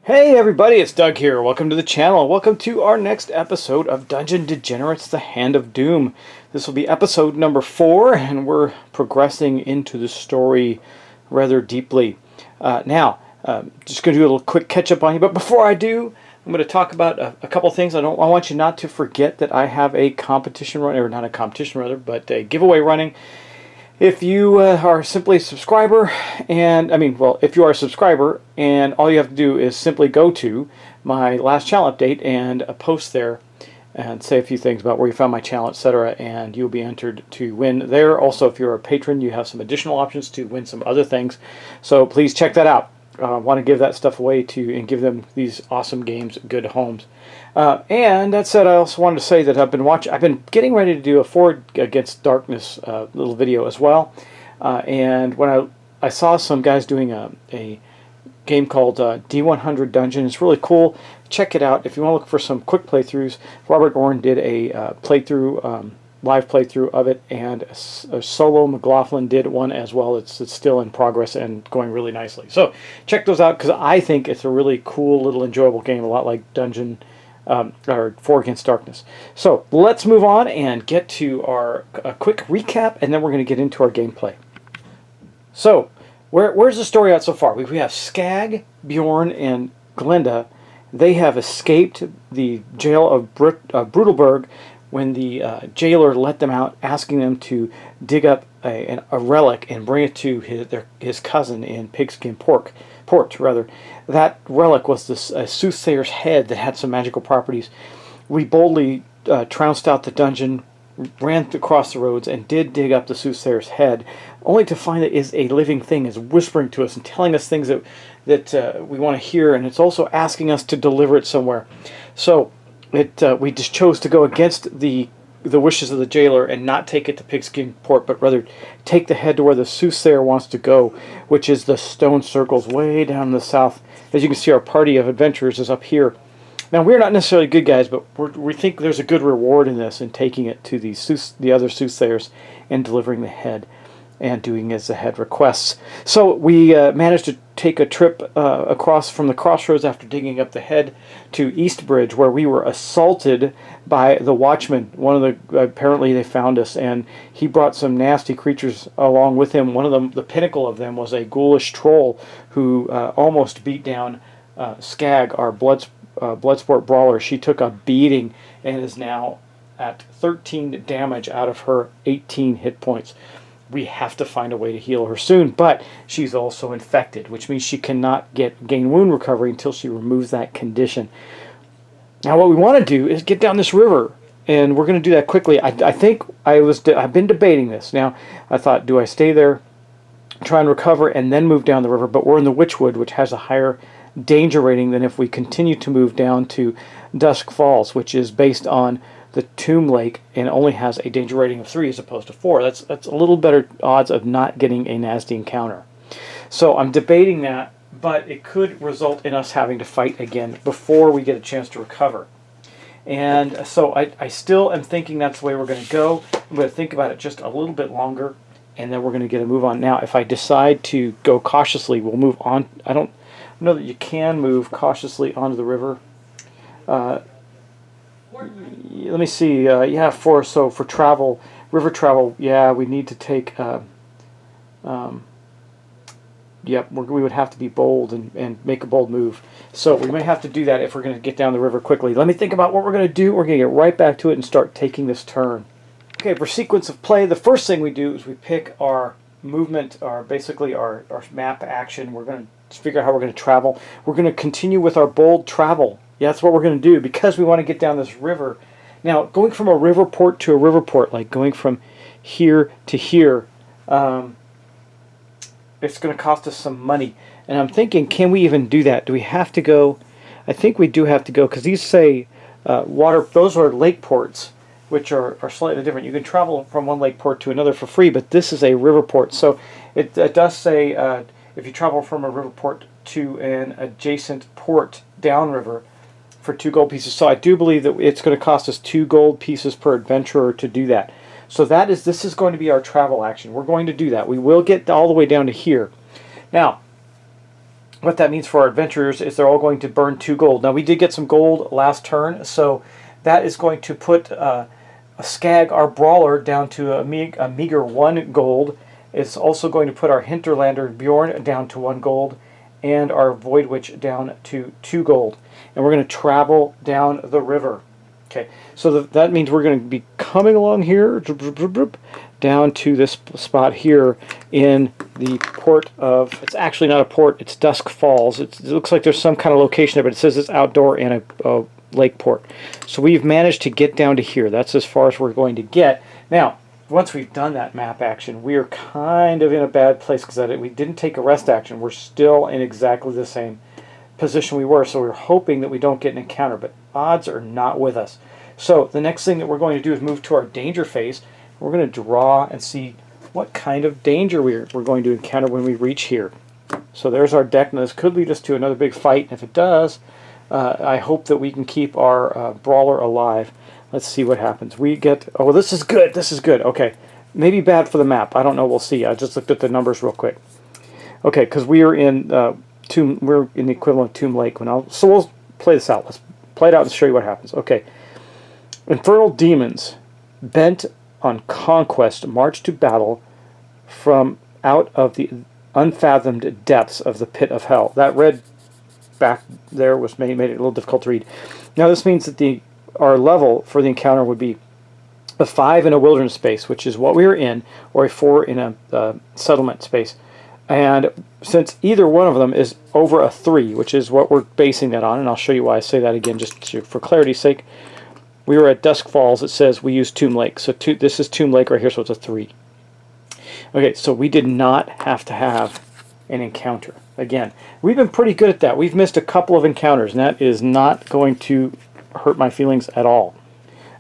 Hey everybody, it's Doug here. Welcome to the channel. Welcome to our next episode of Dungeon Degenerates, The Hand of Doom. This will be episode number 4, and we're progressing into the story rather deeply. Just going to do a little quick catch-up on you, but before I do, I'm going to talk about a couple things. I want you not to forget that I have a competition running, or not a competition rather, but a giveaway running. If you are simply a subscriber, if you are a subscriber, and all you have to do is simply go to my last channel update and post there and say a few things about where you found my channel, etc., and you'll be entered to win there. Also, if you're a patron, you have some additional options to win some other things, so please check that out. I want to give that stuff away and give them these awesome games good homes. And that said, I also wanted to say that I've been getting ready to do a Forward Against Darkness little video as well. And when I saw some guys doing a game called D100 Dungeon, it's really cool. Check it out if you want to look for some quick playthroughs. Robert Orrin did a live playthrough of it, and a solo McLaughlin did one as well. It's still in progress and going really nicely. So check those out, because I think it's a really cool little enjoyable game, a lot like Dungeon or Forward Against Darkness. So let's move on and get to our quick recap, and then we're going to get into our gameplay. So where's the story at so far? We have Skag, Bjorn, and Glenda. They have escaped the jail of Brutalberg when the jailer let them out, asking them to dig up a relic and bring it to his cousin in Pigskin Port. That relic was this soothsayer's head that had some magical properties. We boldly trounced out the dungeon, ran across the roads, and did dig up the soothsayer's head, only to find it is a living thing, is whispering to us and telling us things that we want to hear, and it's also asking us to deliver it somewhere. So we just chose to go against the wishes of the jailer and not take it to Pigskin Port, but rather take the head to where the soothsayer wants to go, which is the stone circles way down in the south. As you can see, our party of adventurers is up here. Now, we're not necessarily good guys, but we think there's a good reward in this, in taking it to the other soothsayers and delivering the head and doing as the head requests. So we managed to take a trip across from the crossroads after digging up the head to Eastbridge, where we were assaulted by the watchman. Apparently they found us, and he brought some nasty creatures along with him. One of them, the pinnacle of them, was a ghoulish troll who almost beat down Skag, our Bloodsport brawler. She took a beating and is now at 13 damage out of her 18 hit points. We have to find a way to heal her soon, but she's also infected, which means she cannot gain wound recovery until she removes that condition. Now, what we want to do is get down this river, and we're going to do that quickly. I've been debating this. Now, I thought, do I stay there, try and recover, and then move down the river? But we're in the Witchwood, which has a higher danger rating than if we continue to move down to Dusk Falls, which is based on the Tomb Lake and only has a danger rating of 3 as opposed to 4. That's a little better odds of not getting a nasty encounter. So I'm debating that, but it could result in us having to fight again before we get a chance to recover. And so I still am thinking that's the way we're going to go. I'm going to think about it just a little bit longer, and then we're going to get a move on. Now, if I decide to go cautiously, we'll move on. I don't know that you can move cautiously onto the river. Let me see. For travel, river travel, we need to take. We would have to be bold and make a bold move. So we may have to do that if we're going to get down the river quickly. Let me think about what we're going to do. We're going to get right back to it and start taking this turn. Okay, for sequence of play, the first thing we do is we pick our movement, basically our map action. We're going to figure out how we're going to travel. We're going to continue with our bold travel. Yeah, that's what we're going to do, because we want to get down this river. Now, going from a river port to a river port, like going from here to here, it's going to cost us some money. And I'm thinking, can we even do that? Do we have to go? I think we do have to go, because these say those are lake ports, which are slightly different. You can travel from one lake port to another for free, but this is a river port. So it does say if you travel from a river port to an adjacent port downriver, for 2 gold pieces. So I do believe that it's going to cost us 2 gold pieces per adventurer to do that. So this is going to be our travel action. We're going to do that. We will get all the way down to here. Now, what that means for our adventurers is they're all going to burn 2 gold. Now we did get some gold last turn, so that is going to put a Skag, our brawler, down to a meager 1 gold. It's also going to put our hinterlander Bjorn down to 1 gold, and our Void Witch down to 2 gold. And we're going to travel down the river. Okay, so that means we're going to be coming along here, down to this spot here in the port of, it's actually not a port, it's Dusk Falls. It looks like there's some kind of location there, but it says it's outdoor and a lake port. So we've managed to get down to here. That's as far as we're going to get. Now, once we've done that map action, we are kind of in a bad place because we didn't take a rest action. We're still in exactly the same position we were, so we're hoping that we don't get an encounter, but odds are not with us. So the next thing that we're going to do is move to our danger phase. We're going to draw and see what kind of danger we're going to encounter when we reach here. So there's our deck. Now this could lead us to another big fight, and if it does, I hope that we can keep our brawler alive. Let's see what happens. We get, oh, this is good, this is good. Okay, maybe bad for the map, I don't know, we'll see. I just looked at the numbers real quick. Okay, because we are in we're in the equivalent of Tomb Lake now. So we'll play this out. Let's play it out and show you what happens. Okay. Infernal demons, bent on conquest, march to battle from out of the unfathomed depths of the pit of hell. That red back there was made it a little difficult to read. Now this means that our level for the encounter would be a 5 in a wilderness space, which is what we are in, or a 4 in a settlement space. And since either one of them is over a 3, which is what we're basing that on, and I'll show you why I say that again just for clarity's sake. We were at Dusk Falls. It says we use Tomb Lake. So this is Tomb Lake right here, so it's a 3. Okay, so we did not have to have an encounter. Again, we've been pretty good at that. We've missed a couple of encounters, and that is not going to hurt my feelings at all.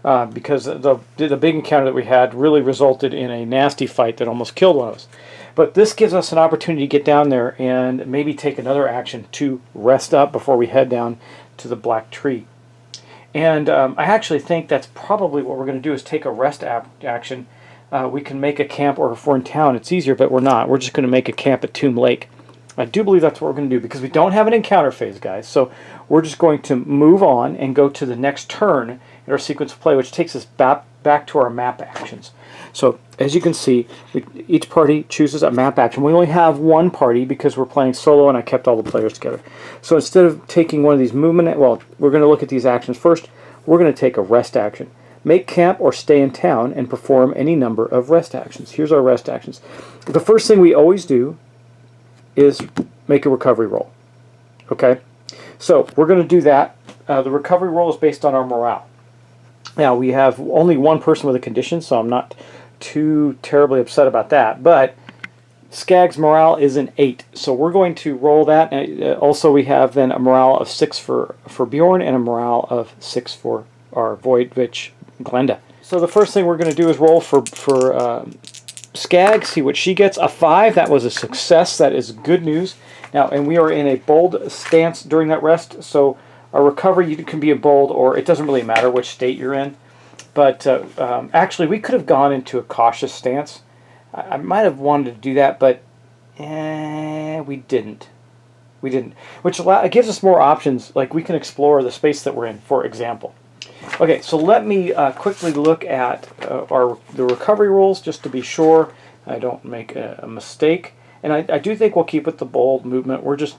Because the big encounter that we had really resulted in a nasty fight that almost killed one of us. But this gives us an opportunity to get down there and maybe take another action to rest up before we head down to the Black Tree. And I actually think that's probably what we're going to do is take a rest action. We can make a camp, or if we're in town, it's easier, but we're not. We're just going to make a camp at Tomb Lake. I do believe that's what we're going to do because we don't have an encounter phase, guys. So we're just going to move on and go to the next turn in our sequence of play, which takes us back to our map actions. So as you can see, each party chooses a map action. We only have one party because we're playing solo, and I kept all the players together. So instead of taking one of these movement, well, we're going to look at these actions first. We're going to take a rest action. Make camp or stay in town and perform any number of rest actions. Here's our rest actions. The first thing we always do is make a recovery roll. Okay? So we're going to do that. The recovery roll is based on our morale. Now, we have only one person with a condition, so I'm not too terribly upset about that. But Skag's morale is an 8, so we're going to roll that. Also, we have then a morale of 6 for Bjorn and a morale of 6 for our Void Witch, Glenda. So the first thing we're going to do is roll for Skag, see what she gets. A 5, that was a success. That is good news. Now, and we are in a bold stance during that rest, so our recovery, you can be a bold, or it doesn't really matter which state you're in. But actually, we could have gone into a cautious stance. I might have wanted to do that, but we didn't. We didn't. Which it gives us more options, like we can explore the space that we're in, for example. Okay, so let me quickly look at the recovery rules, just to be sure I don't make a mistake. And I do think we'll keep with the bold movement. We're just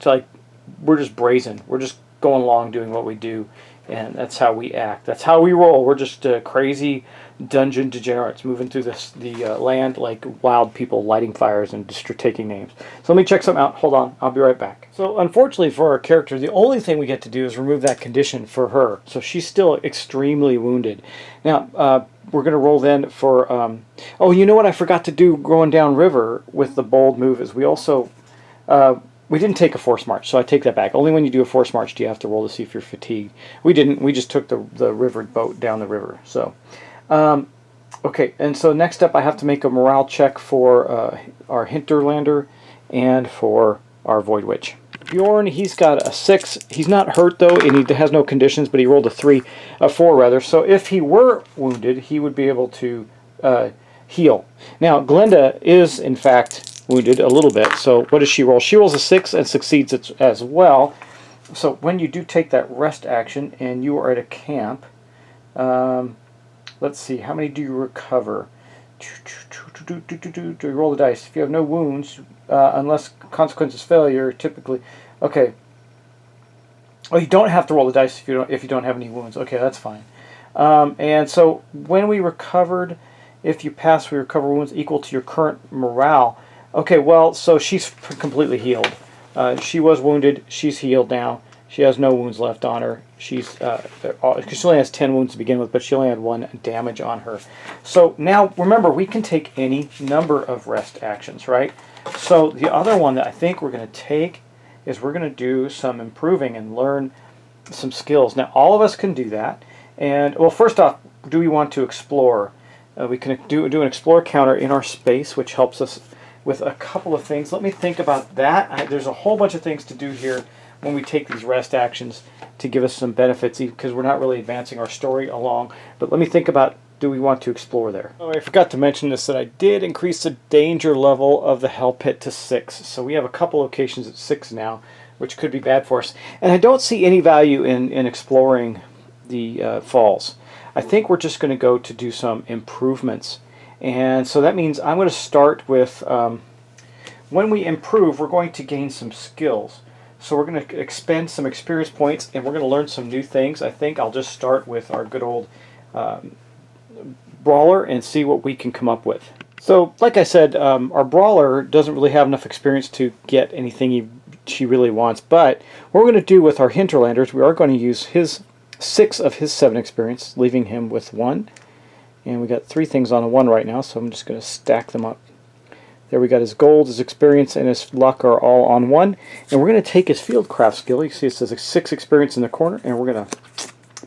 brazen. We're just going along doing what we do, and that's how we act. That's how we roll. We're just crazy dungeon degenerates moving through the land like wild people, lighting fires and just taking names. So let me check something out. Hold on, I'll be right back. So unfortunately for our character, the only thing we get to do is remove that condition for her. So she's still extremely wounded. Now, we're going to roll then for... oh, you know what I forgot to do going down river with the bold move is we also... we didn't take a force march, so I take that back. Only when you do a force march do you have to roll to see if you're fatigued. We didn't. We just took the river boat down the river. So, okay. And so next up, I have to make a morale check for our Hinterlander and for our Void Witch. Bjorn, he's got a 6. He's not hurt though, and he has no conditions, but he rolled a 4 rather. So if he were wounded, he would be able to heal. Now, Glenda is in fact wounded a little bit. So what does she roll? She rolls a 6 and succeeds as well. So when you do take that rest action and you are at a camp, let's see, how many do you recover? Do you roll the dice? If you have no wounds, unless consequences failure, typically. Okay. Oh, you don't have to roll the dice if you don't have any wounds. Okay, that's fine. And so when we recovered, if you pass, we recover wounds equal to your current morale. Okay, well, so she's completely healed. She was wounded. She's healed now. She has no wounds left on her. She only has 10 wounds to begin with, but she only had 1 damage on her. So now, remember, we can take any number of rest actions, right? So the other one that I think we're going to take is we're going to do some improving and learn some skills. Now, all of us can do that. And, well, first off, do we want to explore? We can do an explore counter in our space, which helps us with a couple of things. Let me think about that. There's a whole bunch of things to do here when we take these rest actions to give us some benefits, because we're not really advancing our story along. But let me think about, do we want to explore there? Oh, I forgot to mention this, that I did increase the danger level of the Hell Pit to 6. So we have a couple locations at 6 now, which could be bad for us. And I don't see any value in exploring the falls. I think we're just going to go to do some improvements. And so that means I'm going to start with, when we improve, we're going to gain some skills. So we're going to expend some experience points, and we're going to learn some new things. I think I'll just start with our good old brawler and see what we can come up with. So, like I said, our brawler doesn't really have enough experience to get anything she really wants. But what we're going to do with our hinterlanders, we are going to use his 6 of his 7 experience, leaving him with 1. And we got 3 things on a 1 right now, so I'm just going to stack them up. There we got his gold, his experience, and his luck are all on 1. And we're going to take his fieldcraft skill. You see it says 6 experience in the corner, and we're going to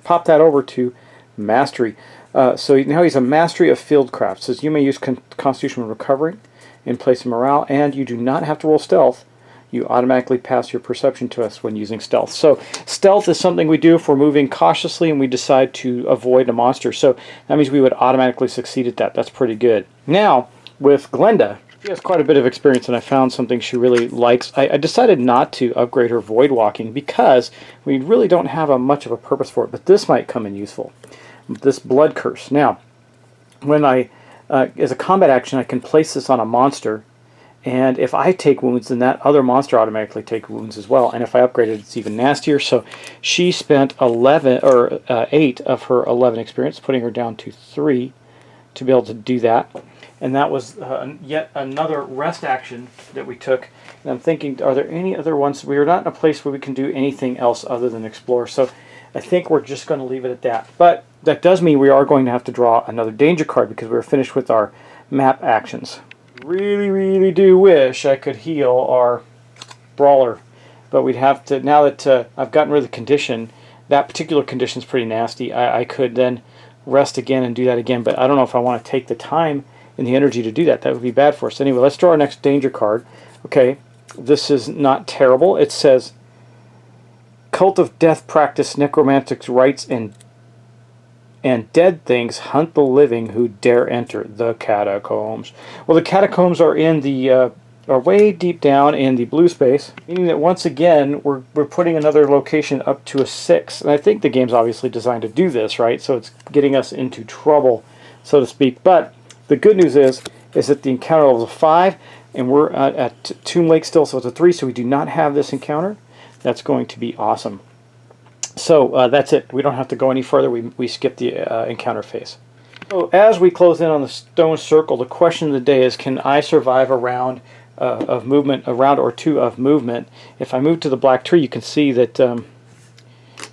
pop that over to mastery. So now he's a mastery of fieldcraft. It says you may use constitution recovery in place of morale, and you do not have to roll stealth. You automatically pass your perception to us when using stealth. So stealth is something we do if we're moving cautiously and we decide to avoid a monster. So that means we would automatically succeed at that. That's pretty good. Now, with Glenda, she has quite a bit of experience, and I found something she really likes. I decided not to upgrade her void walking because we really don't have much of a purpose for it, but this might come in useful. This blood curse. Now, when as a combat action, I can place this on a monster, and if I take wounds, then that other monster automatically takes wounds as well. And if I upgrade it, it's even nastier. So she spent 8 of her 11 experience, putting her down to 3 to be able to do that. And that was yet another rest action that we took. And I'm thinking, are there any other ones? We are not in a place where we can do anything else other than explore. So I think we're just going to leave it at that. But that does mean we are going to have to draw another danger card because we're finished with our map actions. Really, really do wish I could heal our brawler. But we'd have to, now that I've gotten rid of the condition, that particular condition is pretty nasty. I could then rest again and do that again. But I don't know if I want to take the time and the energy to do that. That would be bad for us. Anyway, let's draw our next danger card. Okay, this is not terrible. It says, Cult of Death practice necromantic rites and dead things hunt the living who dare enter the catacombs. Well, the catacombs are in the are way deep down in the blue space, meaning that once again we're putting another location up to a 6. And I think the game's obviously designed to do this, right? So it's getting us into trouble, so to speak. But the good news is that the encounter level is a 5, and we're at Tomb Lake still, so it's a 3, so we do not have this encounter. That's going to be awesome. So that's it. We don't have to go any further. We skip the encounter phase. So as we close in on the stone circle, the question of the day is, can I survive a round of movement, a round or 2 of movement? If I move to the black tree, you can see that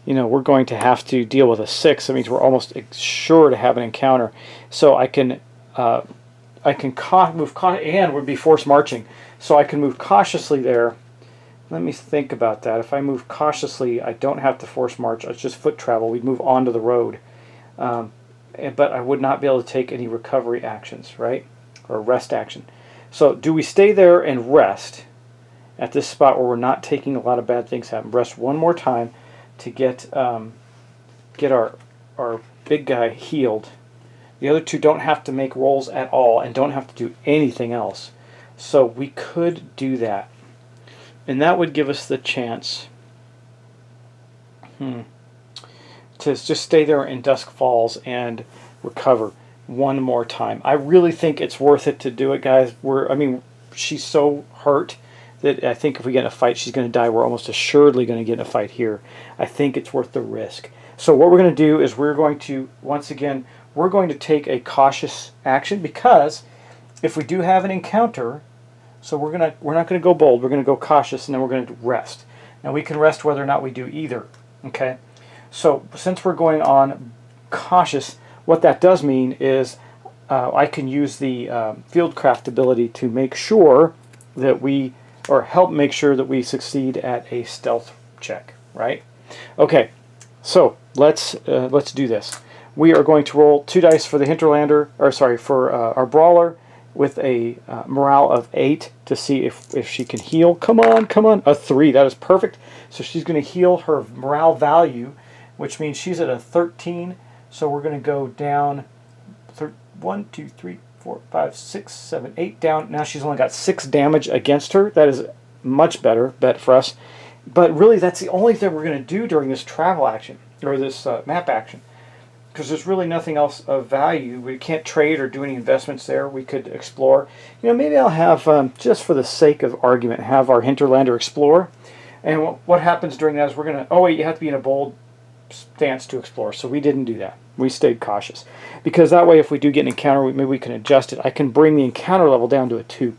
we're going to have to deal with a 6. That means we're almost sure to have an encounter. So I can move and would be forced marching. So I can move cautiously there. Let me think about that. If I move cautiously, I don't have to force march. It's just foot travel. We'd move onto the road. But I would not be able to take any recovery actions, right? Or rest action. So do we stay there and rest at this spot where we're not taking a lot of bad things happen? Rest one more time to get our big guy healed. The other 2 don't have to make rolls at all and don't have to do anything else. So we could do that. And that would give us the chance to just stay there in Dusk Falls and recover one more time. I really think it's worth it to do it, guys. I mean, she's so hurt that I think if we get in a fight, she's going to die. We're almost assuredly going to get in a fight here. I think it's worth the risk. So what we're going to do is we're going to, once again, we're going to take a cautious action, because if we do have an encounter, so we're not going to go bold, we're going to go cautious, and then we're going to rest. Now we can rest whether or not we do either. Okay? So since we're going on cautious, what that does mean is I can use the Fieldcraft ability to make sure that we, or help make sure that we succeed at a stealth check, right? Okay, so let's do this. We are going to roll 2 dice for the Hinterlander, or sorry, for our Brawler, with a morale of 8 to see if she can heal. Come on, come on, a 3, that is perfect. So she's going to heal her morale value, which means she's at a 13. So we're going to go down 1, 2, 3, 4, 5, 6, 7, 8 down. Now she's only got 6 damage against her. That is much better bet for us. But really, that's the only thing we're going to do during this travel action, or this map action, because there's really nothing else of value. We can't trade or do any investments there. We could explore. You know, maybe I'll have, just for the sake of argument, have our Hinterlander explore. And what happens during that is we're going to, oh wait, you have to be in a bold stance to explore. So we didn't do that. We stayed cautious. Because that way, if we do get an encounter, maybe we can adjust it. I can bring the encounter level down to a 2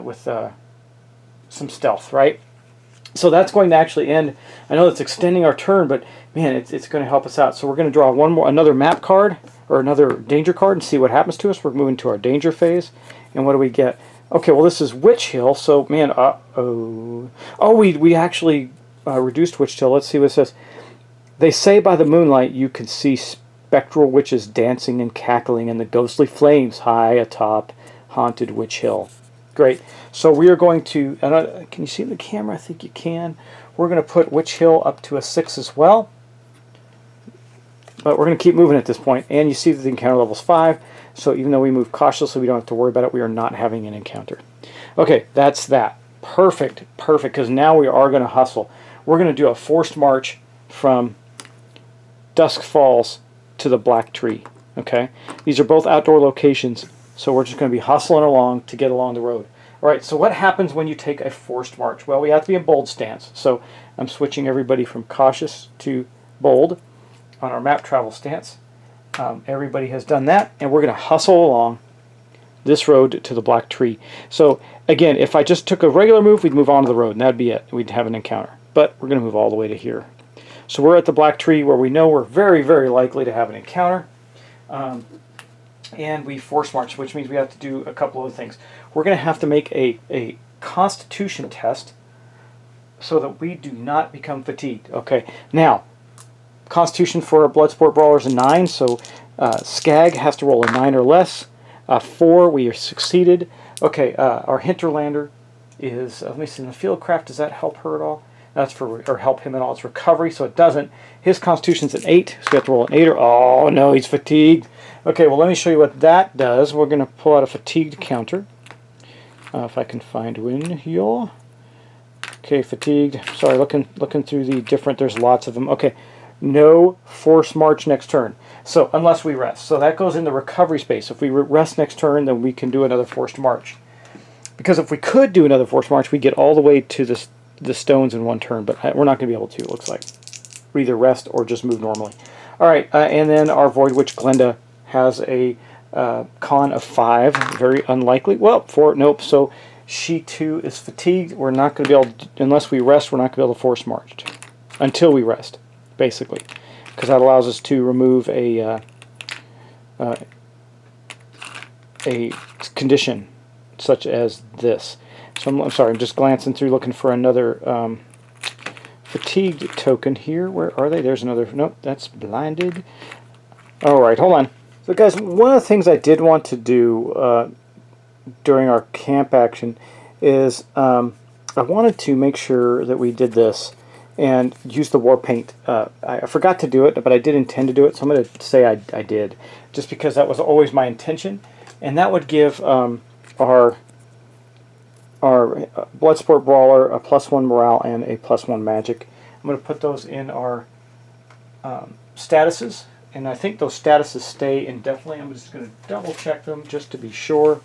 with some stealth, right? So that's going to actually end. I know it's extending our turn, but man, it's going to help us out. So we're going to draw another map card, or another danger card, and see what happens to us. We're moving to our danger phase. And what do we get? Okay, well, this is Witch Hill, so man, we actually reduced Witch Hill. Let's see what it says. They say by the moonlight you can see spectral witches dancing and cackling in the ghostly flames high atop haunted Witch Hill. Great. So we are going to, can you see the camera? I think you can. We're going to put Witch Hill up to a 6 as well. But we're going to keep moving at this point. And you see that the encounter level is 5. So even though we move cautiously, we don't have to worry about it. We are not having an encounter. Okay, that's that. Perfect, perfect, because now we are going to hustle. We're going to do a forced march from Dusk Falls to the Black Tree. Okay? These are both outdoor locations, so we're just going to be hustling along to get along the road. All right, so what happens when you take a forced march? Well, we have to be in bold stance. So I'm switching everybody from cautious to bold on our map travel stance. Everybody has done that, and we're going to hustle along this road to the Black Tree. So again, if I just took a regular move, we'd move onto the road, and that'd be it. We'd have an encounter. But we're going to move all the way to here. So we're at the Black Tree, where we know we're very, very likely to have an encounter. And we force march, which means we have to do a couple of things. We're going to have to make a Constitution test so that we do not become fatigued. Okay, now, Constitution for a Bloodsport Brawler is a 9, so Skag has to roll a 9 or less. 4, we are succeeded. Okay, our Hinterlander is, let me see, in the Fieldcraft, does that help her at all? That's for, or help him at all. It's recovery, so it doesn't. His Constitution's an 8, so we have to roll an 8. Oh, no, he's fatigued. Okay, well, let me show you what that does. We're going to pull out a fatigued counter. If I can find one here. Okay, fatigued. Sorry, looking through the different, there's lots of them. Okay, no force march next turn. So, unless we rest. So that goes in the recovery space. If we rest next turn, then we can do another forced march. Because if we could do another forced march, we get all the way to the stones in one turn, but we're not going to be able to, it looks like. We either rest or just move normally. Alright, and then our Void Witch Glenda has a con of 5, very unlikely. Well, 4, nope, so she too is fatigued. We're not going to be able to, unless we rest, we're not going to be able to force march. Until we rest, basically. Because that allows us to remove a condition, such as this. So I'm sorry, I'm just glancing through looking for another fatigued token here. Where are they? There's another. Nope, that's blinded. Alright, hold on. So guys, one of the things I did want to do during our camp action is I wanted to make sure that we did this and use the war paint. I forgot to do it, but I did intend to do it, so I'm going to say I did, just because that was always my intention. And that would give our Bloodsport Brawler, a +1 morale, and a +1 magic. I'm going to put those in our statuses, and I think those statuses stay indefinitely. I'm just going to double check them just to be sure.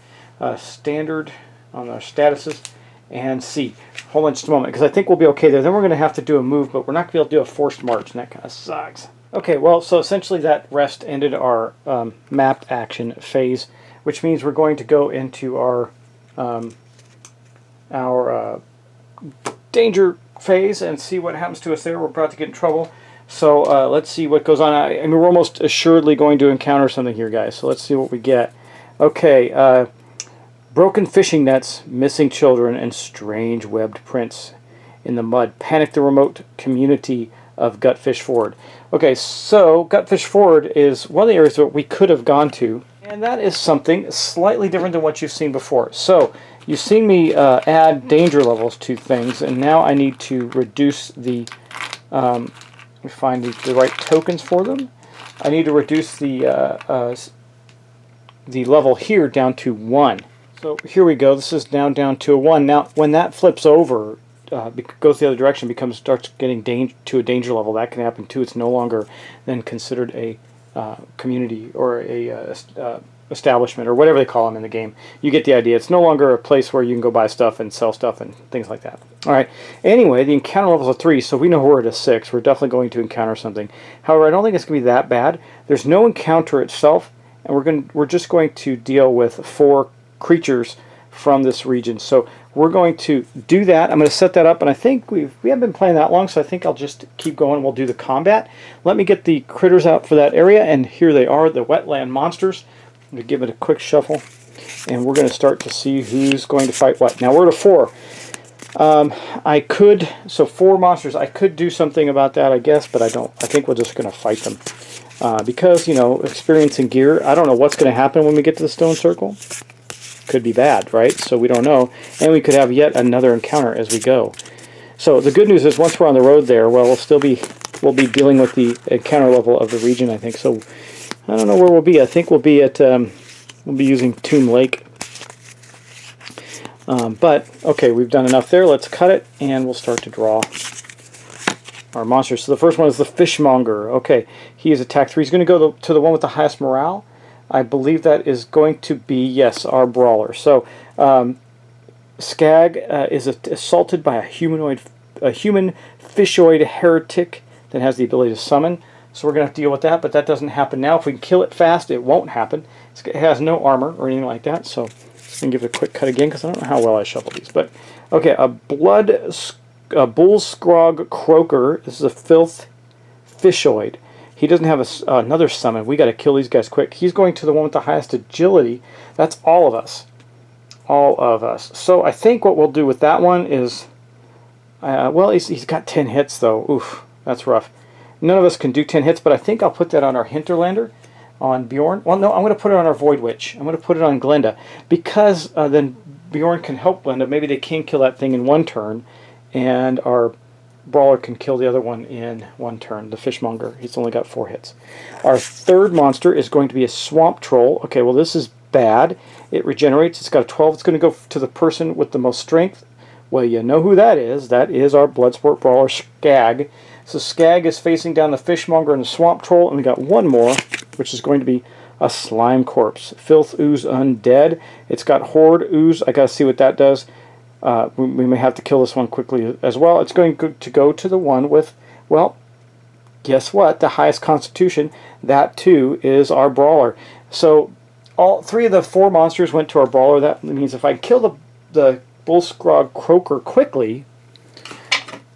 Standard on our statuses, and C. Hold on just a moment, because I think we'll be okay there. Then we're going to have to do a move, but we're not going to be able to do a forced march, and that kind of sucks. Okay, well, so essentially that rest ended our map action phase, which means we're going to go into our danger phase and see what happens to us there. We're about to get in trouble. So let's see what goes on. I mean, we're almost assuredly going to encounter something here, guys. So let's see what we get. Okay, broken fishing nets, missing children, and strange webbed prints in the mud. Panic the remote community of Gutfish Ford. Okay, so Gutfish Ford is one of the areas that we could have gone to, and that is something slightly different than what you've seen before. So you've seen me add danger levels to things, and now I need to reduce the find the right tokens for them. I need to reduce the level here down to 1. So here we go. This is now down to a 1. Now, when that flips over, goes the other direction, starts getting to a danger level. That can happen too. It's no longer then considered a community or a establishment or whatever they call them in the game. You get the idea. It's no longer a place where you can go buy stuff and sell stuff and things like that. All right. Anyway, the encounter level is a 3, so we know we're at a 6. We're definitely going to encounter something. However, I don't think it's going to be that bad. There's no encounter itself, and we're just going to deal with 4 creatures from this region. So we're going to do that. I'm going to set that up, and I think we haven't been playing that long, so I think I'll just keep going. We'll do the combat. Let me get the critters out for that area, and here they are, the wetland monsters. I'm going to give it a quick shuffle, and we're going to start to see who's going to fight what. Now we're at a 4. So 4 monsters. I could do something about that, I guess, but I don't. I think we're just going to fight them. Because, you know, experience and gear, I don't know what's going to happen when we get to the stone circle. Could be bad, right? So we don't know. And we could have yet another encounter as we go. So the good news is once we're on the road there, well, we'll be dealing with the encounter level of the region, I think. So I don't know where we'll be. I think we'll be at, we'll be using Tomb Lake. But, okay, we've done enough there. Let's cut it, and we'll start to draw our monsters. So the first one is the Fishmonger. Okay, he is attack 3. He's going to go to the one with the highest morale. I believe that is going to be, yes, our Brawler. So, Skag is assaulted by a human fishoid heretic that has the ability to summon. So we're going to have to deal with that, but that doesn't happen now. If we can kill it fast, it won't happen. It has no armor or anything like that, so I'm going to give it a quick cut again because I don't know how well I shuffle these. But, okay, a Bullscrog Croaker. This is a filth fishoid. He doesn't have another summon. We got to kill these guys quick. He's going to the one with the highest agility. That's all of us. All of us. So I think what we'll do with that one is, well, he's got 10 hits though. Oof, that's rough. None of us can do 10 hits, but I think I'll put that on our Hinterlander, on Bjorn. Well, no, I'm going to put it on our Void Witch. I'm going to put it on Glenda, because then Bjorn can help Glenda. Maybe they can kill that thing in 1 turn, and our Brawler can kill the other one in 1 turn, the Fishmonger. He's only got 4 hits. Our third monster is going to be a Swamp Troll. Okay, well, this is bad. It regenerates. It's got a 12. It's going to go to the person with the most strength. Well, you know who that is. That is our Bloodsport Brawler, Skag. So Skag is facing down the Fishmonger and the Swamp Troll, and we got one more, which is going to be a Slime Corpse. Filth Ooze Undead. It's got Horde Ooze. I got to see what that does. We may have to kill this one quickly as well. It's going to go to the one with, well, guess what? The highest constitution. That too is our Brawler. So all 3 of the 4 monsters went to our Brawler. That means if I kill the Bullscrog Croaker quickly,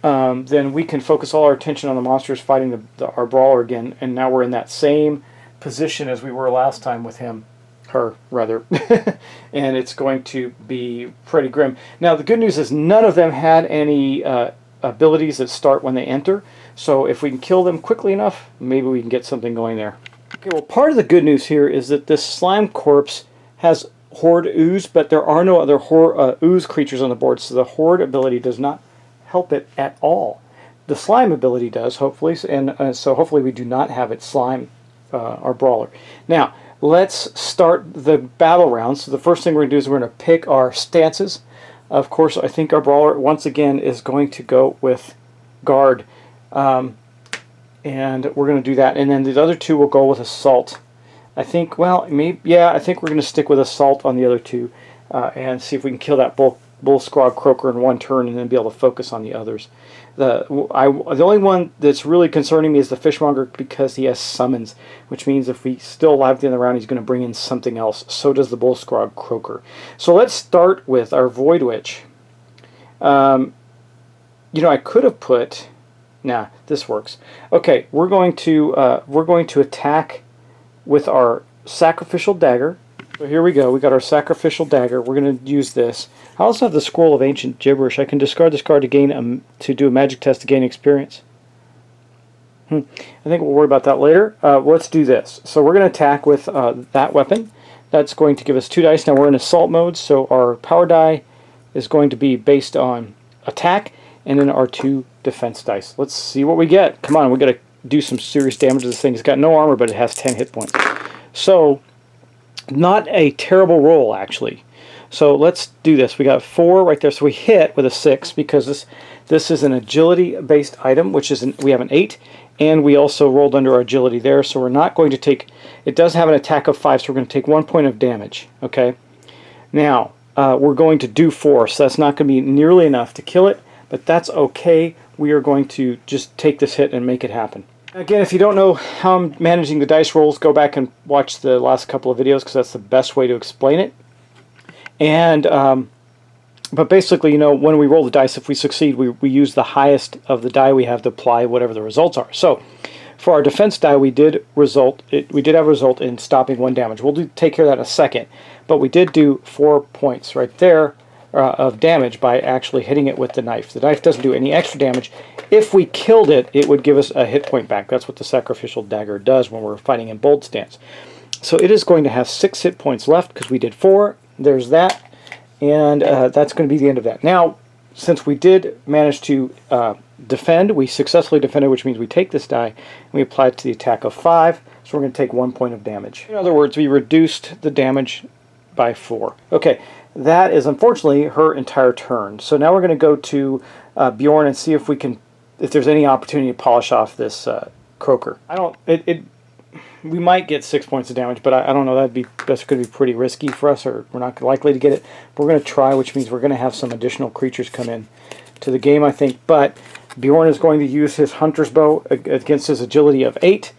then we can focus all our attention on the monsters fighting our Brawler again. And now we're in that same position as we were last time with him. Her, rather. And it's going to be pretty grim. Now, the good news is none of them had any abilities that start when they enter. So if we can kill them quickly enough, maybe we can get something going there. Okay, well, part of the good news here is that this Slime Corpse has Horde Ooze, but there are no other Ooze creatures on the board, so the Horde ability does not help it at all. The Slime ability does, hopefully, and so hopefully we do not have it slime our Brawler. Now, let's start the battle round. So the first thing we're going to do is we're going to pick our stances. Of course, I think our brawler, once again, is going to go with guard. And we're going to do that. And then the other two will go with assault. I think, well, maybe, yeah, I think we're going to stick with assault on the other two and see if we can kill that bull scrog croaker in one turn and then be able to focus on the others. The only one that's really concerning me is the fishmonger because he has summons, which means if he's still alive at the end of the round, he's going to bring in something else. So does the bull scrog croaker. So let's start with our void witch. You know, I could have put. Nah, this works. Okay, we're going to attack with our sacrificial dagger. So here we go. We got our sacrificial dagger. We're going to use this. I also have the scroll of ancient gibberish. I can discard this card to gain to do a magic test to gain experience. I think we'll worry about that later. Let's do this. So we're going to attack with that weapon. That's going to give us 2 dice. Now we're in assault mode, so our power die is going to be based on attack, and then our 2 defense dice. Let's see what we get. Come on, we got to do some serious damage to this thing. It's got no armor, but it has 10 hit points. So, not a terrible roll, actually. So let's do this. We got 4 right there. So we hit with a 6 because this is an agility-based item, which is we have an 8, and we also rolled under our agility there. So we're not going to take. It does have an attack of 5, so we're going to take 1 point of damage. Okay. Now we're going to do 4, so that's not going to be nearly enough to kill it, but that's okay. We are going to just take this hit and make it happen. Again, if you don't know how I'm managing the dice rolls, go back and watch the last couple of videos because that's the best way to explain it. And but basically, you know, when we roll the dice, if we succeed, we use the highest of the die we have to apply whatever the results are. So for our defense die, we did have a result in stopping 1 damage. We'll take care of that in a second. But we did do 4 points right there of damage by actually hitting it with the knife. The knife doesn't do any extra damage. If we killed it, it would give us a hit point back. That's what the sacrificial dagger does when we're fighting in bold stance. So it is going to have 6 hit points left because we did 4. There's that. And that's going to be the end of that. Now, since we did manage to defend, we successfully defended, which means we take this die and we apply it to the attack of 5. So we're going to take 1 point of damage. In other words, we reduced the damage by 4. Okay. That is unfortunately her entire turn. So now we're going to go to Bjorn and see if there's any opportunity to polish off this croaker. We might get 6 points of damage, but I don't know. That's going to be pretty risky for us, or we're not likely to get it. But we're going to try, which means we're going to have some additional creatures come in to the game, I think. But Bjorn is going to use his hunter's bow against his agility of 8,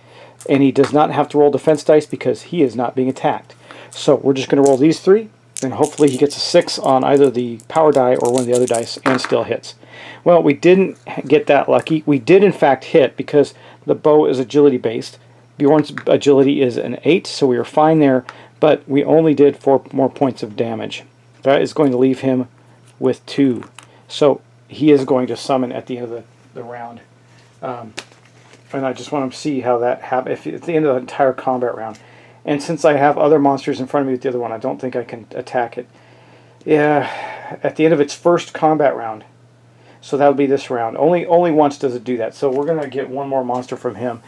and he does not have to roll defense dice because he is not being attacked. So we're just going to roll these 3. And hopefully he gets a 6 on either the power die or one of the other dice and still hits. Well, we didn't get that lucky. We did in fact hit because the bow is agility based. Bjorn's agility is an 8, so we were fine there, but we only did 4 more points of damage. That is going to leave him with 2. So he is going to summon at the end of the round. And I just want to see how that happens at the end of the entire combat round. And since I have other monsters in front of me with the other one, I don't think I can attack it. Yeah, at the end of its first combat round. So that'll be this round. Only once does it do that. So we're going to get 1 more monster from him.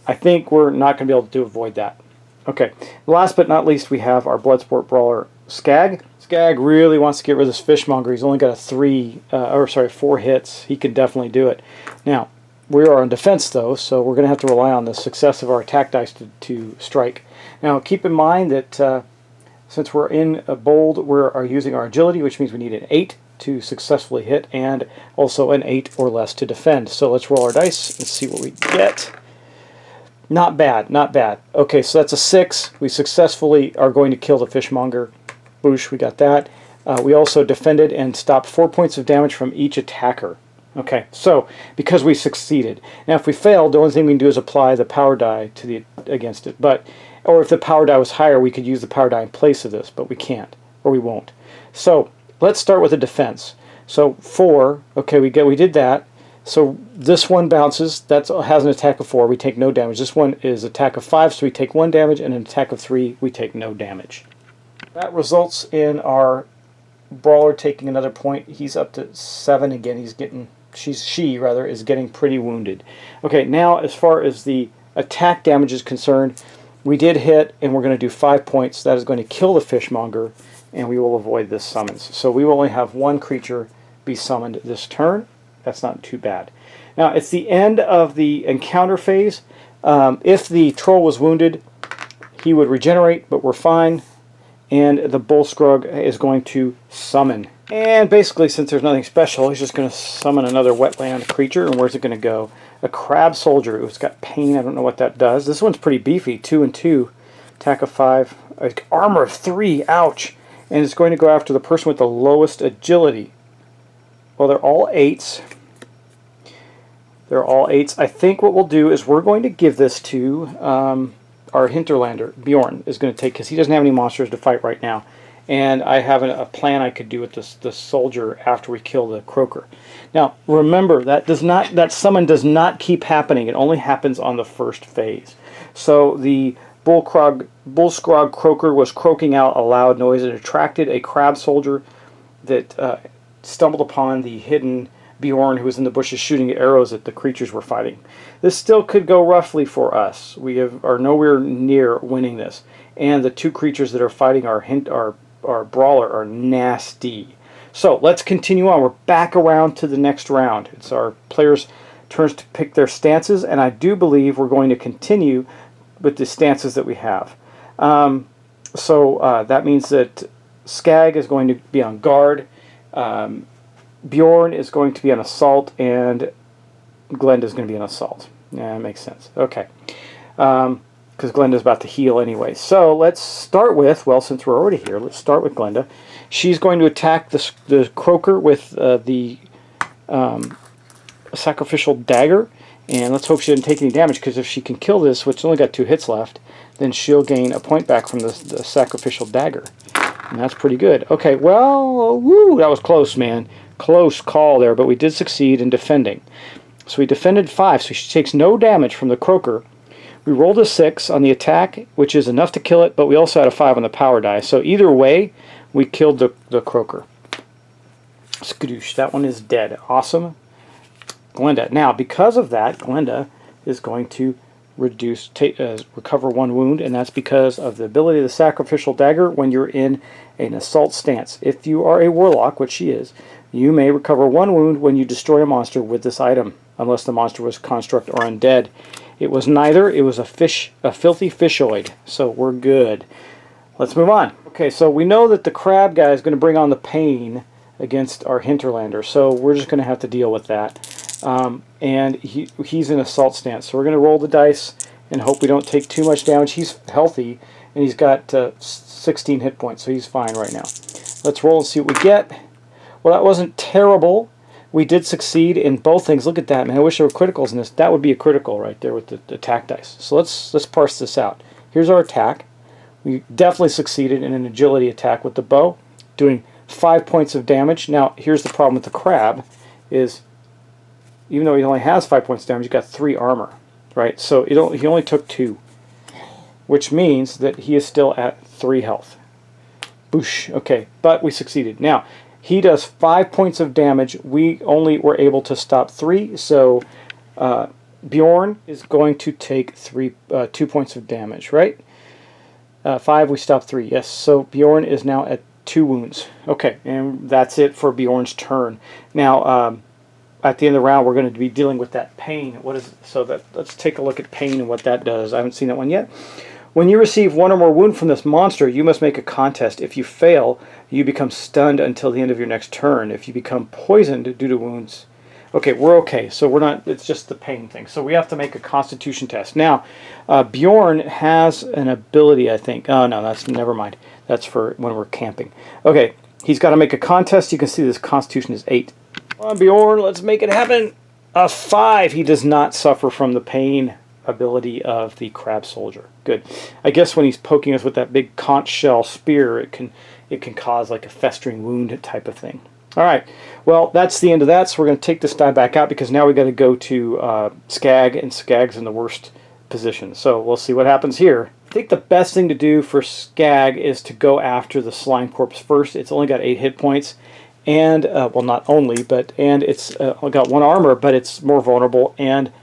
I think we're not going to be able to avoid that. Okay, last but not least, we have our Bloodsport Brawler, Skag. Skag really wants to get rid of this fishmonger. He's only got 4 hits. He can definitely do it. Now, we are on defense, though, so we're going to have to rely on the success of our attack dice to strike. Now, keep in mind that since we're in a bold, we are using our agility, which means we need an 8 to successfully hit, and also an 8 or less to defend. So let's roll our dice and see what we get. Not bad, not bad. Okay, so that's a 6. We successfully are going to kill the fishmonger. Boosh, we got that. We also defended and stopped 4 points of damage from each attacker. Okay, so because we succeeded. Now, if we failed, the only thing we can do is apply the power die against it. Or if the power die was higher, we could use the power die in place of this, but we can't, or we won't. So let's start with the defense. So 4. Okay, we did that. So this one bounces. That has an attack of 4. We take no damage. This one is attack of 5, so we take 1 damage, and an attack of 3, we take no damage. That results in our brawler taking another point. He's up to 7 again. She is getting pretty wounded. Okay, now as far as the attack damage is concerned, We did hit, and we're going to do 5 points. That is going to kill the fishmonger, and we will avoid this summons. So we will only have one creature be summoned this turn. That's not too bad. Now, it's the end of the encounter phase. If the troll was wounded, he would regenerate, but we're fine. And the bull scrug is going to summon. And basically, since there's nothing special, he's just going to summon another wetland creature. And where's it going to go? A crab soldier. It's got pain. I don't know what that does. This one's pretty beefy. 2 and 2. Attack of 5. Armor of 3. Ouch. And it's going to go after the person with the lowest agility. Well, they're all 8s. They're all 8s. I think what we'll do is we're going to give this to our Hinterlander. Bjorn is going to take, because he doesn't have any monsters to fight right now. And I have a plan I could do with this soldier after we kill the croaker. Now, remember, that summon does not keep happening. It only happens on the first phase. So the bull scrog croaker was croaking out a loud noise. It attracted a crab soldier that stumbled upon the hidden Bjorn, who was in the bushes shooting arrows at the creatures we're fighting. This still could go roughly for us. We are nowhere near winning this. And the 2 creatures that are fighting our brawler are nasty. So let's continue on. We're back around to the next round. It's our players' turns to pick their stances, and I do believe we're going to continue with the stances that we have. So that means that Skag is going to be on guard. Bjorn is going to be on assault, and Glenda is going to be on assault. Yeah, that makes sense. Okay. Because Glenda's about to heal anyway. So let's start with, well, since we're already here, let's start with Glenda. She's going to attack the croaker with the sacrificial dagger. And let's hope she doesn't take any damage, because if she can kill this, which only got 2 hits left, then she'll gain a point back from the sacrificial dagger. And that's pretty good. Okay, well, woo, that was close, man. Close call there, but we did succeed in defending. So we defended 5, so she takes no damage from the croaker. We rolled a 6 on the attack, which is enough to kill it, but we also had a 5 on the power die. So either way, we killed the croaker. Skadoosh, that one is dead. Awesome. Glenda. Now, because of that, Glenda is going to recover 1 wound, and that's because of the ability of the sacrificial dagger when you're in an assault stance. If you are a warlock, which she is, you may recover 1 wound when you destroy a monster with this item, unless the monster was construct or undead. It was neither. It was a filthy fishoid, so we're good. Let's move on. Okay, so we know that the crab guy is going to bring on the pain against our Hinterlander, so we're just going to have to deal with that. And he's in assault stance, so we're going to roll the dice and hope we don't take too much damage. He's healthy, and he's got 16 hit points, so he's fine right now. Let's roll and see what we get. Well, that wasn't terrible. We did succeed in both things. Look at that, man. I wish there were criticals in this. That would be a critical right there with the attack dice. So let's parse this out. Here's our attack. We definitely succeeded in an agility attack with the bow, doing 5 points of damage. Now, here's the problem with the crab, is even though he only has 5 points of damage, he's got 3 armor, right? So he only took 2, which means that he is still at 3 health. Boosh. Okay, but we succeeded. Now, he does 5 points of damage. We only were able to stop 3, so Bjorn is going to take 2 points of damage, right? 5, we stopped 3, yes. So Bjorn is now at 2 wounds. Okay, and that's it for Bjorn's turn. Now, at the end of the round, we're going to be dealing with that pain. Let's take a look at pain and what that does. I haven't seen that one yet. When you receive 1 or more wound from this monster, you must make a contest. If you fail, you become stunned until the end of your next turn. If you become poisoned due to wounds... Okay, we're okay. So we're not... It's just the pain thing. So we have to make a constitution test. Now, Bjorn has an ability, I think. Oh, no, never mind. That's for when we're camping. Okay, he's got to make a contest. You can see this constitution is 8. Come on, Bjorn, let's make it happen. A 5. He does not suffer from the pain ability of the crab soldier. Good. I guess when he's poking us with that big conch shell spear, it can cause like a festering wound type of thing. All right. Well, that's the end of that. So we're going to take this die back out because now we got to go to Skag, and Skag's in the worst position. So we'll see what happens here. I think the best thing to do for Skag is to go after the slime corpse first. It's only got 8 hit points. And, well, not only, but, and it's got 1 armor, but it's more vulnerable, and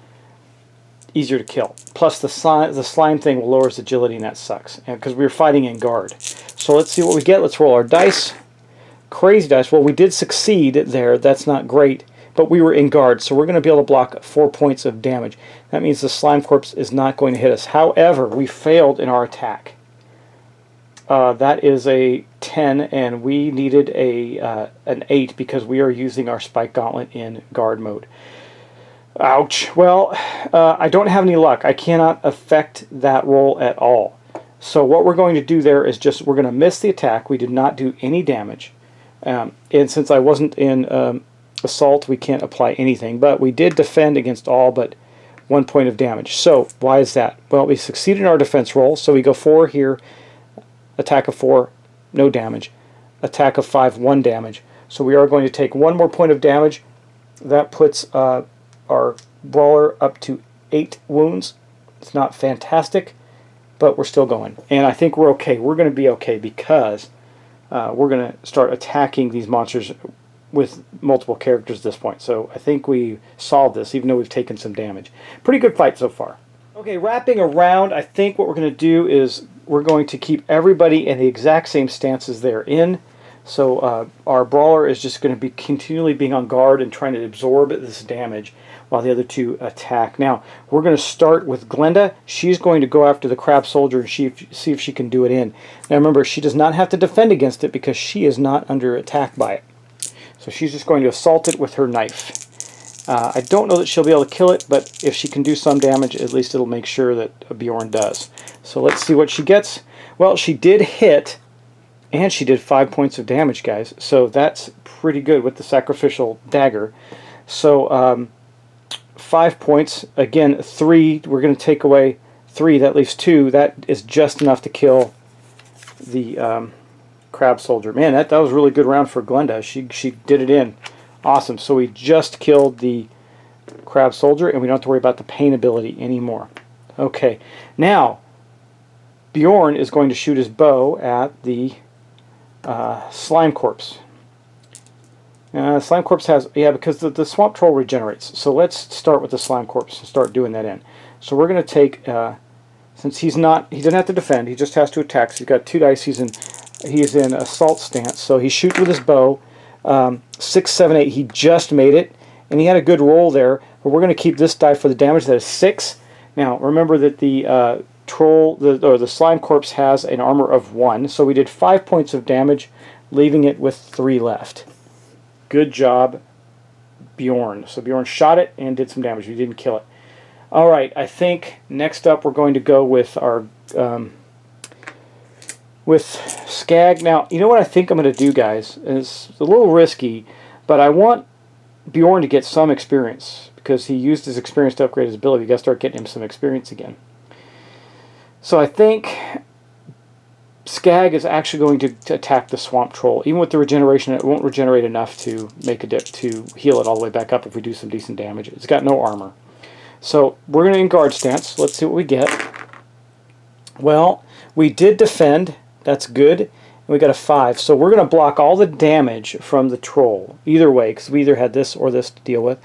easier to kill. Plus the slime thing will lower his agility, and that sucks, because we were fighting in guard. So let's see what we get. Let's roll our dice. Crazy dice. Well, we did succeed there. That's not great, but we were in guard, so we're going to be able to block 4 points of damage. That means the slime corpse is not going to hit us. However, we failed in our attack. That is a 10, and we needed an 8 because we are using our spike gauntlet in guard mode. Ouch. Well, I don't have any luck. I cannot affect that roll at all. So what we're going to do there is just, we're going to miss the attack. We did not do any damage. And since I wasn't in assault, we can't apply anything. But we did defend against all but 1 point of damage. So why is that? Well, we succeeded in our defense roll. So we go 4 here. Attack of 4, no damage. Attack of 5, 1 damage. So we are going to take 1 more point of damage. That puts our brawler up to 8 wounds. It's not fantastic, but we're still going. And I think we're okay. We're going to be okay because we're going to start attacking these monsters with multiple characters at this point. So I think we solved this, even though we've taken some damage. Pretty good fight so far. Okay, wrapping around, I think what we're going to do is we're going to keep everybody in the exact same stances they're in. So our brawler is just going to be continually being on guard and trying to absorb this damage while the other two attack. Now, we're going to start with Glenda. She's going to go after the crab soldier and see if she can do it in. Now remember, she does not have to defend against it because she is not under attack by it. So she's just going to assault it with her knife. I don't know that she'll be able to kill it, but if she can do some damage, at least it'll make sure that Bjorn does. So let's see what she gets. Well, she did hit, and she did 5 points of damage, guys. So that's pretty good with the sacrificial dagger. So 5 points. Again, 3. We're going to take away 3. That leaves 2. That is just enough to kill the crab soldier. Man, that was a really good round for Glenda. She did it in. Awesome. So we just killed the crab soldier, and we don't have to worry about the pain ability anymore. Okay. Now, Bjorn is going to shoot his bow at the slime corpse. Slime corpse has, because the swamp troll regenerates. So let's start with the slime corpse and start doing that in. So we're going to take, since he doesn't have to defend, he just has to attack. So he's got 2 dice. He's in assault stance. So he shoots with his bow. 6, 7, 8. He just made it, and he had a good roll there. But we're going to keep this die for the damage. That is 6. Now remember that the the slime corpse has an armor of 1, so we did 5 points of damage, leaving it with 3 left. Good job, Bjorn. So Bjorn shot it and did some damage. We didn't kill it. All right. I think next up we're going to go with our with Skag. Now, you know what I think I'm going to do, guys? It's a little risky, but I want Bjorn to get some experience because he used his experience to upgrade his ability. You got to start getting him some experience again. So I think Skag is actually going to attack the swamp troll. Even with the regeneration, it won't regenerate enough to make a dip to heal it all the way back up if we do some decent damage. It's got no armor. So we're going to in guard stance. Let's see what we get. Well, we did defend. That's good. And we got a 5. So we're going to block all the damage from the troll. Either way, because we either had this or this to deal with.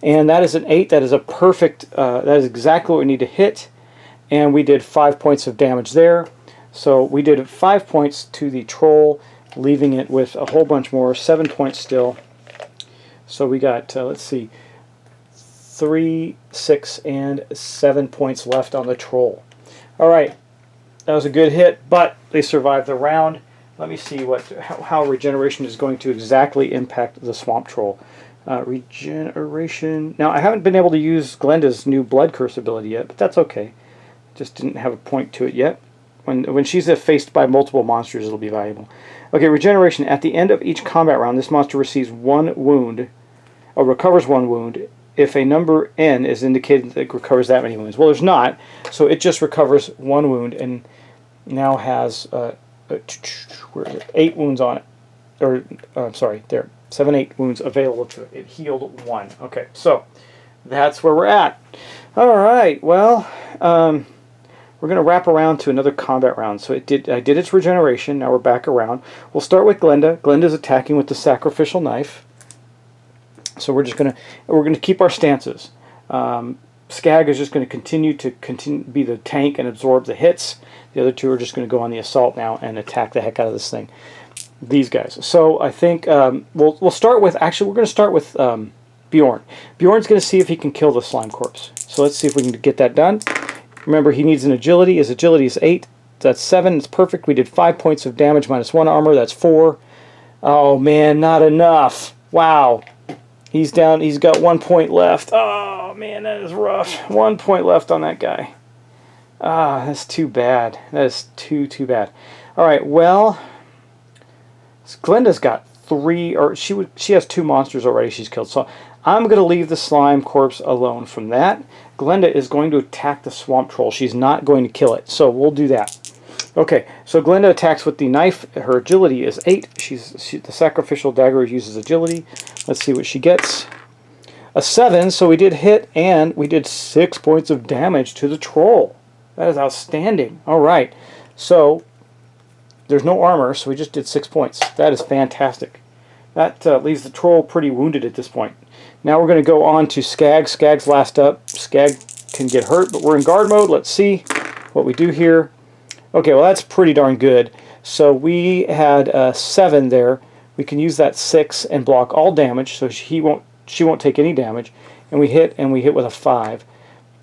And that is an 8. That is a perfect, that is exactly what we need to hit. And we did 5 points of damage there. So we did 5 points to the troll, leaving it with a whole bunch more. 7 points still. So we got, let's see, 3, 6, and 7 points left on the troll. All right. That was a good hit, but they survived the round. Let me see how regeneration is going to exactly impact the swamp troll. Regeneration. Now, I haven't been able to use Glenda's new blood curse ability yet, but that's okay. Just didn't have a point to it yet. When she's faced by multiple monsters, it'll be valuable. Okay, regeneration. At the end of each combat round, this monster receives 1 wound, or recovers 1 wound, if a number n is indicated that it recovers that many wounds. Well, there's not, so it just recovers 1 wound and now has 8 wounds on it. Or, I'm sorry, there, 7, 8 wounds available to it. It healed 1. Okay, so that's where we're at. All right, well, we're going to wrap around to another combat round. So I did its regeneration. Now we're back around. We'll start with Glenda. Glenda's attacking with the sacrificial knife. So we're just going to keep our stances. Skag is just going to continue be the tank and absorb the hits. The other two are just going to go on the assault now and attack the heck out of this thing. These guys. So I think we'll start with, actually we're going to start with Bjorn. Bjorn's going to see if he can kill the slime corpse. So let's see if we can get that done. Remember, he needs an agility. His agility is 8. That's 7. It's perfect. We did 5 points of damage minus 1 armor. That's 4. Oh man, not enough. Wow. He's down. He's got 1 point left. Oh man, that is rough. 1 point left on that guy. Ah, that's too bad. That is too bad. All right. Well, Glenda's got 3, or she has 2 monsters already she's killed. So I'm going to leave the slime corpse alone from that. Glenda is going to attack the swamp troll. She's not going to kill it. So we'll do that. Okay, so Glenda attacks with the knife. Her agility is 8. The sacrificial dagger uses agility. Let's see what she gets. A 7, so we did hit, and we did 6 points of damage to the troll. That is outstanding. All right, so there's no armor, so we just did 6 points. That is fantastic. That leaves the troll pretty wounded at this point. Now we're going to go on to Skag. Skag's last up. Skag can get hurt, but we're in guard mode. Let's see what we do here. Okay, well that's pretty darn good. So we had 7 there. We can use that 6 and block all damage, so she won't take any damage. And we hit with a 5.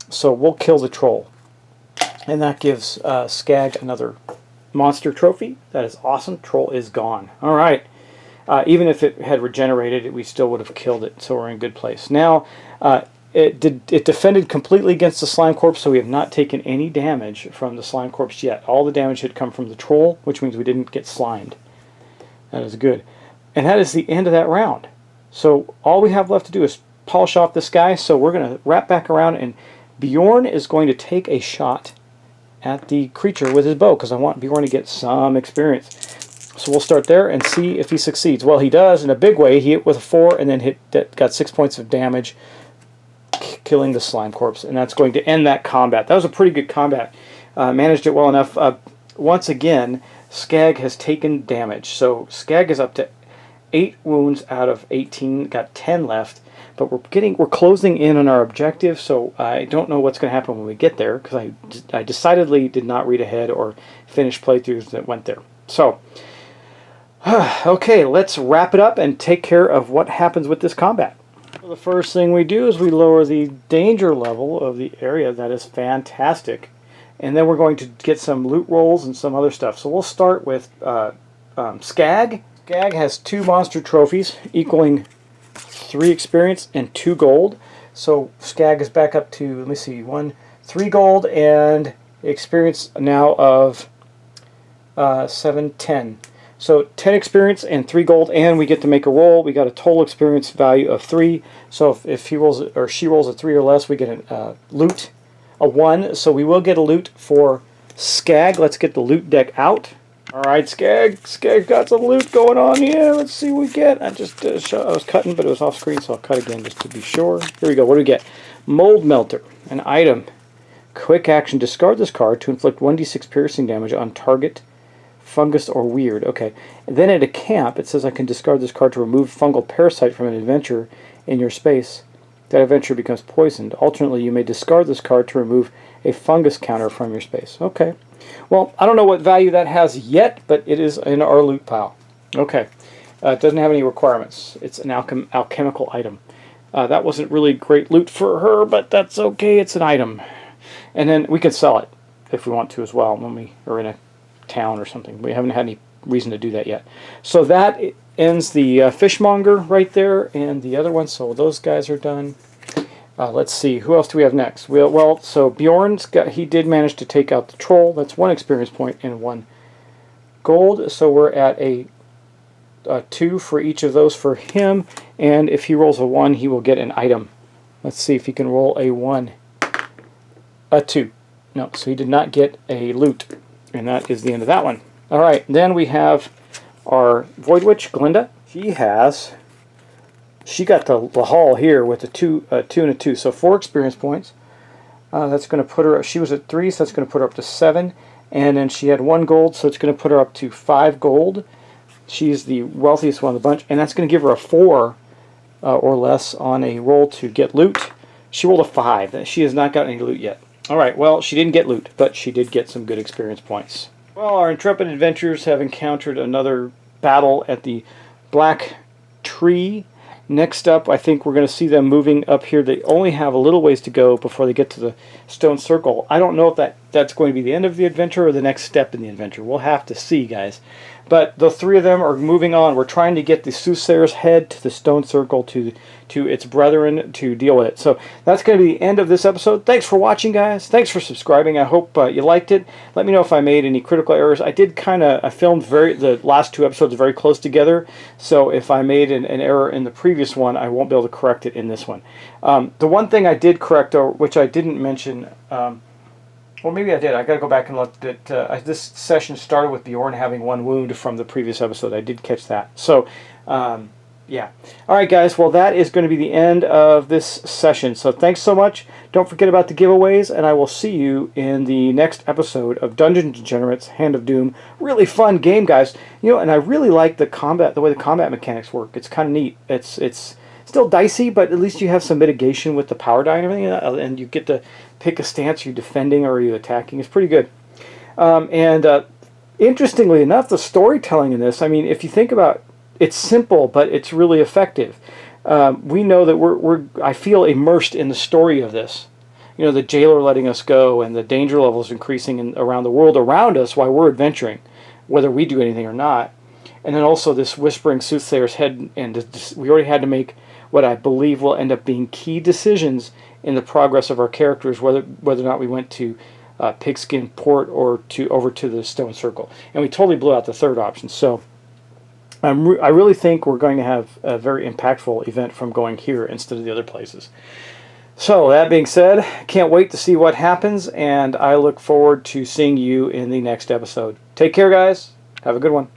So we'll kill the troll. And that gives Skag another monster trophy. That is awesome. Troll is gone. All right. Even if it had regenerated, we still would have killed it. So we're in a good place. Now, it defended completely against the slime corpse, so we have not taken any damage from the slime corpse yet. All the damage had come from the troll, which means we didn't get slimed. That is good. And that is the end of that round. So all we have left to do is polish off this guy. So we're going to wrap back around, and Bjorn is going to take a shot at the creature with his bow, because I want Bjorn to get some experience. So we'll start there and see if he succeeds. Well, he does in a big way. He hit with a 4 and then got 6 points of damage, killing the slime corpse, and that's going to end that combat. That was a pretty good combat. Managed it well enough. Once again, Skag has taken damage. So Skag is up to 8 wounds out of 18. Got 10 left, but we're closing in on our objective. So I don't know what's going to happen when we get there, because I decidedly did not read ahead or finish playthroughs that went there. So. Okay, let's wrap it up and take care of what happens with this combat. The first thing we do is we lower the danger level of the area. That is fantastic. And then we're going to get some loot rolls and some other stuff. So we'll start with Skag. Skag has 2 monster trophies equaling 3 experience and 2 gold. So Skag is back up to, let me see, 3 gold and experience now of 7, 10. So 10 experience and 3 gold, and we get to make a roll. We got a total experience value of 3. So if he rolls or she rolls a 3 or less, we get a loot, a 1. So we will get a loot for Skag. Let's get the loot deck out. All right, Skag. Skag got some loot going on. Yeah, let's see what we get. I was cutting, but it was off screen, so I'll cut again just to be sure. Here we go. What do we get? Mold Melter, an item. Quick action. Discard this card to inflict 1d6 piercing damage on target. Fungus or weird. Okay. And then at a camp, it says I can discard this card to remove fungal parasite from an adventure in your space. That adventure becomes poisoned. Alternately, you may discard this card to remove a fungus counter from your space. Okay. Well, I don't know what value that has yet, but it is in our loot pile. Okay. It doesn't have any requirements. It's an alchemical item. That wasn't really great loot for her, but that's okay. It's an item. And then we can sell it if we want to as well when we are in a town or something. We haven't had any reason to do that yet. So that ends the fishmonger right there, and the other one. So those guys are done. Let's see, who else do we have next? Well, so Bjorn's he did manage to take out the troll. That's 1 experience point and 1 gold. So we're at a 2 for each of those for him. And if he rolls a 1, he will get an item. Let's see if he can roll a 1. A 2. No, so he did not get a loot. And that is the end of that one. All right, then we have our Void Witch, Glenda. She got the haul here with a 2 and a 2, so 4 experience points. That's going to put her. She was at 3, so that's going to put her up to 7. And then she had 1 gold, so it's going to put her up to 5 gold. She's the wealthiest one of the bunch, and that's going to give her a 4 or less on a roll to get loot. She rolled a 5. She has not gotten any loot yet. Alright, well, she didn't get loot, but she did get some good experience points. Well, our intrepid adventurers have encountered another battle at the Black Tree. Next up, I think we're going to see them moving up here. They only have a little ways to go before they get to the Stone Circle. I don't know if that's going to be the end of the adventure or the next step in the adventure. We'll have to see, guys. But the three of them are moving on. We're trying to get the Soothsayer's head to the Stone Circle to its brethren to deal with it. So that's going to be the end of this episode. Thanks for watching, guys. Thanks for subscribing. I hope you liked it. Let me know if I made any critical errors. I filmed the last 2 episodes very close together. So if I made an error in the previous one, I won't be able to correct it in this one. The one thing I did correct, which I didn't mention, well, maybe I did. I got to go back and look at this session started with Bjorn having 1 wound from the previous episode. I did catch that. So, yeah. All right, guys. Well, that is going to be the end of this session. So thanks so much. Don't forget about the giveaways, and I will see you in the next episode of Dungeon Degenerates: Hand of Doom. Really fun game, guys. You know, and I really like the way the combat mechanics work. It's kind of neat. It's still dicey, but at least you have some mitigation with the power die and everything, and you get to pick a stance. Are you defending or are you attacking? It's pretty good. Interestingly enough, the storytelling in this, I mean, if you think about, it's simple, but it's really effective. We know that I feel immersed in the story of this. You know, the jailer letting us go and the danger levels increasing around the world around us while we're adventuring, whether we do anything or not. And then also this whispering Soothsayer's head, and we already had to make what I believe will end up being key decisions in the progress of our characters, whether or not we went to Pigskin Port or over to the Stone Circle. And we totally blew out the third option. So I really think we're going to have a very impactful event from going here instead of the other places. So that being said, can't wait to see what happens, and I look forward to seeing you in the next episode. Take care, guys. Have a good one.